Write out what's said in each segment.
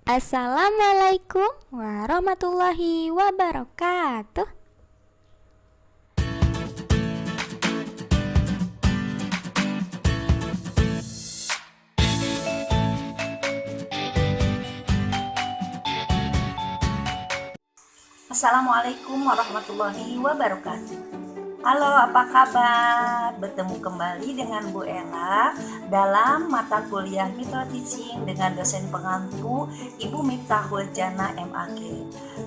Assalamualaikum warahmatullahi wabarakatuh. Assalamualaikum warahmatullahi wabarakatuh. Halo, apa kabar? Bertemu kembali dengan Bu Ella dalam mata kuliah Mitra Teaching dengan dosen pengampu Ibu Miftahul Jannah MAG.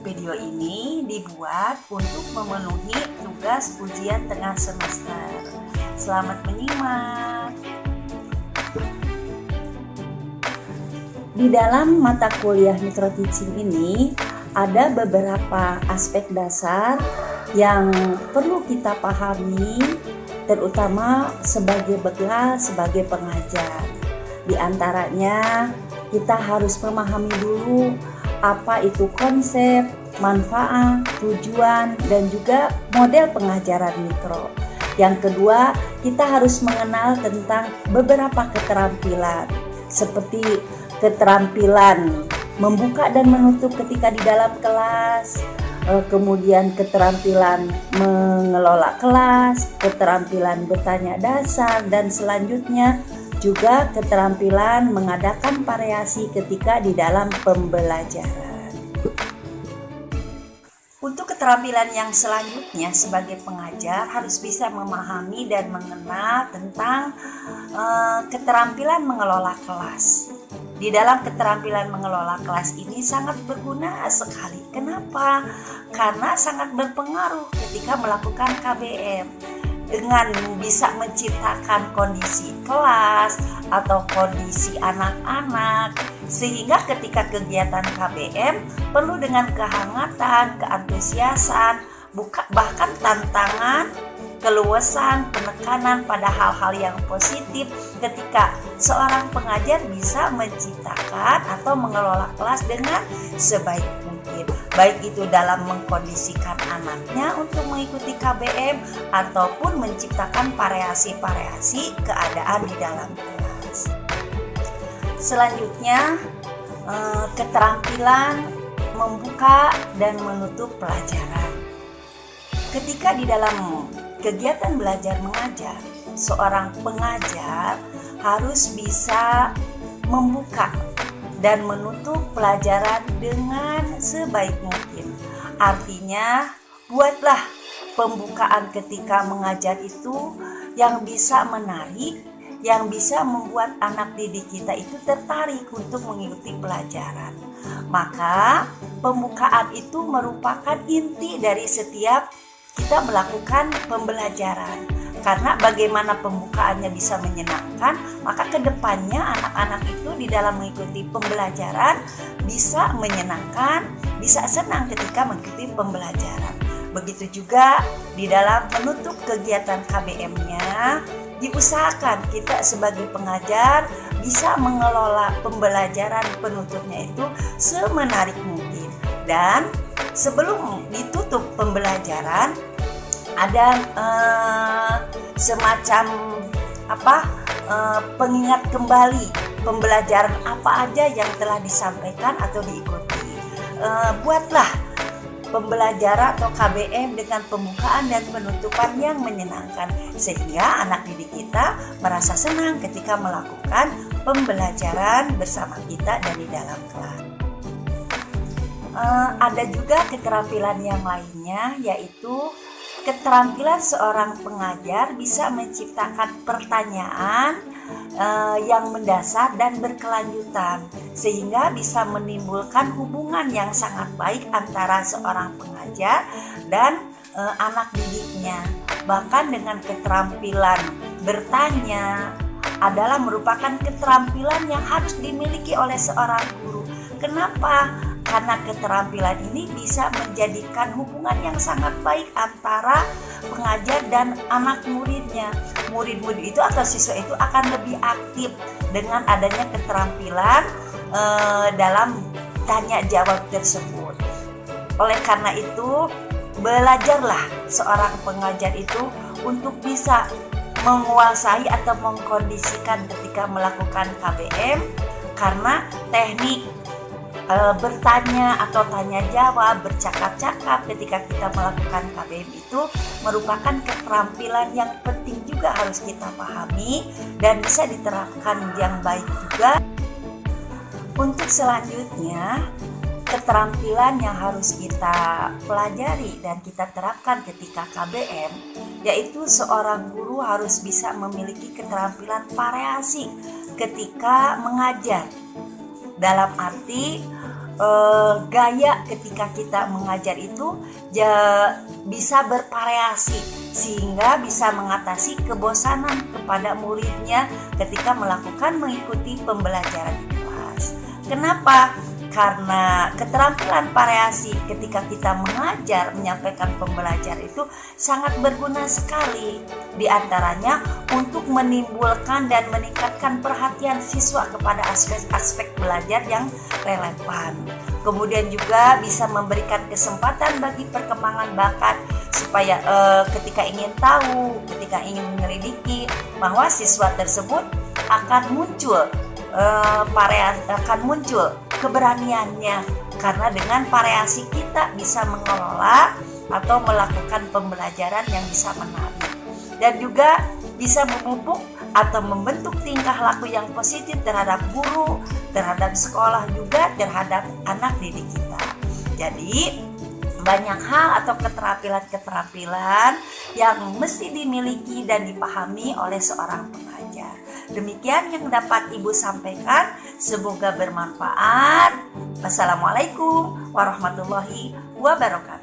Video ini dibuat untuk memenuhi tugas ujian tengah semester. Selamat menyimak. Di dalam mata kuliah Mitra Teaching ini ada beberapa aspek dasar yang perlu kita pahami, terutama sebagai bekal sebagai pengajar. Di antaranya kita harus memahami dulu apa itu konsep, manfaat, tujuan, dan juga model pengajaran mikro. Yang kedua, kita harus mengenal tentang beberapa keterampilan seperti keterampilan membuka dan menutup ketika di dalam kelas, kemudian keterampilan mengelola kelas, keterampilan bertanya dasar, dan selanjutnya juga keterampilan mengadakan variasi ketika di dalam pembelajaran. Untuk keterampilan yang selanjutnya sebagai pengajar harus bisa memahami dan mengenal tentang keterampilan mengelola kelas. Di dalam keterampilan mengelola kelas ini sangat berguna sekali. Kenapa? Karena sangat berpengaruh ketika melakukan KBM. Dengan bisa menciptakan kondisi kelas atau kondisi anak-anak, sehingga ketika kegiatan KBM perlu dengan kehangatan, keantusiasan, bahkan tantangan, keluasan, penekanan pada hal-hal yang positif ketika seorang pengajar bisa menciptakan atau mengelola kelas dengan sebaik mungkin, baik itu dalam mengkondisikan anaknya untuk mengikuti KBM ataupun menciptakan variasi-variasi keadaan di dalam kelas. Selanjutnya, keterampilan membuka dan menutup pelajaran. Ketika di dalam kegiatan belajar mengajar, seorang pengajar harus bisa membuka dan menutup pelajaran dengan sebaik mungkin. Artinya, buatlah pembukaan ketika mengajar itu yang bisa menarik, yang bisa membuat anak didik kita itu tertarik untuk mengikuti pelajaran. Maka, pembukaan itu merupakan inti dari setiap kita melakukan pembelajaran. Karena bagaimana pembukaannya bisa menyenangkan, maka kedepannya anak-anak itu di dalam mengikuti pembelajaran bisa menyenangkan, bisa senang ketika mengikuti pembelajaran. Begitu juga di dalam menutup kegiatan KBM-nya, diusahakan kita sebagai pengajar bisa mengelola pembelajaran penutupnya itu semenarik mungkin. Dan sebelum ditutup pembelajaran, ada semacam pengingat kembali pembelajaran apa aja yang telah disampaikan atau diikuti. Buatlah pembelajaran atau KBM dengan pembukaan dan penutupan yang menyenangkan, sehingga anak didik kita merasa senang ketika melakukan pembelajaran bersama kita dari dalam kelas. Ada juga keterampilan yang lainnya, yaitu keterampilan seorang pengajar bisa menciptakan pertanyaan yang mendasar dan berkelanjutan, sehingga bisa menimbulkan hubungan yang sangat baik antara seorang pengajar dan anak didiknya. Bahkan dengan keterampilan bertanya adalah merupakan keterampilan yang harus dimiliki oleh seorang guru. Kenapa? Karena keterampilan ini bisa menjadikan hubungan yang sangat baik antara pengajar dan anak muridnya. Murid-murid itu atau siswa itu akan lebih aktif dengan adanya keterampilan dalam tanya jawab tersebut. Oleh karena itu, belajarlah seorang pengajar itu untuk bisa menguasai atau mengkondisikan ketika melakukan KBM, karena teknik bertanya atau tanya jawab, bercakap-cakap ketika kita melakukan KBM itu merupakan keterampilan yang penting juga harus kita pahami dan bisa diterapkan yang baik juga. Untuk selanjutnya, keterampilan yang harus kita pelajari dan kita terapkan ketika KBM, yaitu seorang guru harus bisa memiliki keterampilan variasi ketika mengajar. Dalam arti gaya ketika kita mengajar itu bisa bervariasi sehingga bisa mengatasi kebosanan kepada muridnya ketika mengikuti pembelajaran di kelas. Kenapa? Karena keterampilan variasi ketika kita mengajar, menyampaikan pembelajaran itu sangat berguna sekali. Di antaranya untuk menimbulkan dan meningkatkan perhatian siswa kepada aspek-aspek belajar yang relevan. Kemudian juga bisa memberikan kesempatan bagi perkembangan bakat supaya ketika ingin tahu, ketika ingin menyelidiki, bahwa siswa tersebut akan muncul keberaniannya, karena dengan variasi kita bisa mengelola atau melakukan pembelajaran yang bisa menarik dan juga bisa memupuk atau membentuk tingkah laku yang positif terhadap guru, terhadap sekolah, juga terhadap anak didik kita. Jadi banyak hal atau keterampilan yang mesti dimiliki dan dipahami oleh seorang pengajar. Demikian yang dapat Ibu sampaikan, semoga bermanfaat. Wassalamualaikum warahmatullahi wabarakatuh.